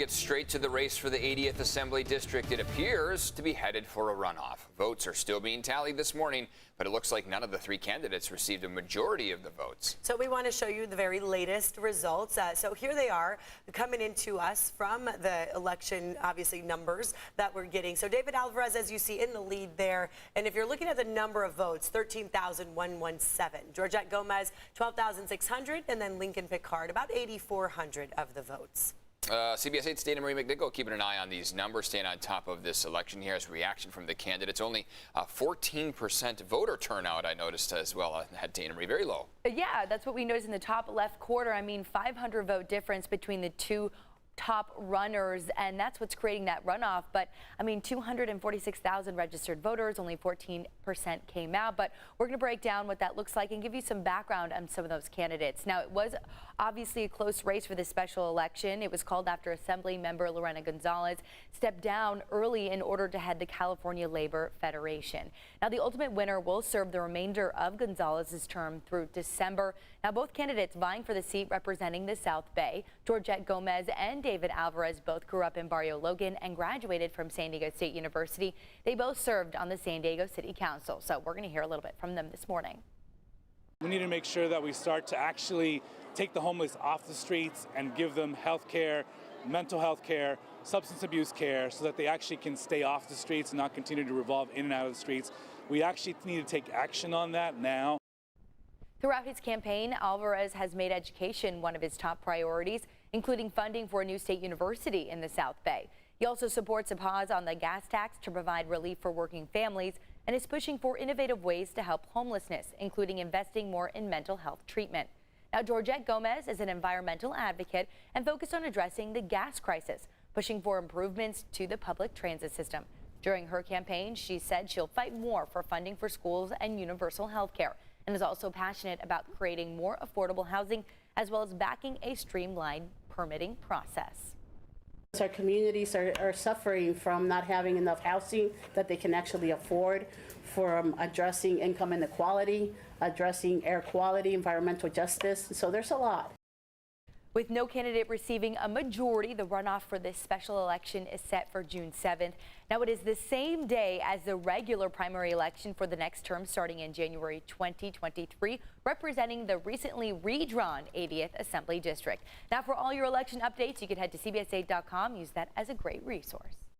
Get straight to the race for the 80th Assembly District. It appears to be headed for a runoff. Votes are still being tallied this morning, but it looks like none of the three candidates received a majority of the votes. So we want to show you the very latest results. So here they are coming into us from the election, obviously, numbers that we're getting. So David Alvarez, as you see, in the lead there. And if you're looking at the number of votes, 13,117. Georgette Gomez, 12,600. And then Lincoln Picard, about 8,400 of the votes. CBS 8's Dana Marie McNichol keeping an eye on these numbers, staying on top of this election here as reaction from the candidates. Only 14% voter turnout, I noticed as well, at Dana Marie, very low. Yeah, that's what we noticed in the top left quarter. I mean, 500 vote difference between the two top runners, and that's what's creating that runoff. But I mean, 246,000 registered voters, only 14% came out. But we're going to break down what that looks like and give you some background on some of those candidates. Now, it was obviously a close race for this special election. It was called after Assembly member Lorena Gonzalez stepped down early in order to head the California Labor Federation. Now, the ultimate winner will serve the remainder of Gonzalez's term through December. Now, both candidates vying for the seat representing the South Bay, Georgette Gomez and David Alvarez, both grew up in Barrio Logan and graduated from San Diego State University. They both served on the San Diego City Council. So we're going to hear a little bit from them this morning. We need to make sure that we start to actually take the homeless off the streets and give them health care, mental health care, substance abuse care, so that they actually can stay off the streets and not continue to revolve in and out of the streets. We actually need to take action on that now. Throughout his campaign, Alvarez has made education one of his top priorities, including funding for a new state university in the South Bay. He also supports a pause on the gas tax to provide relief for working families and is pushing for innovative ways to help homelessness, including investing more in mental health treatment. Now, Georgette Gomez is an environmental advocate and focused on addressing the gas crisis, pushing for improvements to the public transit system. During her campaign, she said she'll fight more for funding for schools and universal health care, and is also passionate about creating more affordable housing as well as backing a streamlined permitting process. Our communities are suffering from not having enough housing that they can actually afford, from addressing income inequality, addressing air quality, environmental justice. So there's a lot. With no candidate receiving a majority, the runoff for this special election is set for June 7th. Now, it is the same day as the regular primary election for the next term starting in January 2023, representing the recently redrawn 80th Assembly District. Now, for all your election updates, you can head to CBS8.com. Use that as a great resource.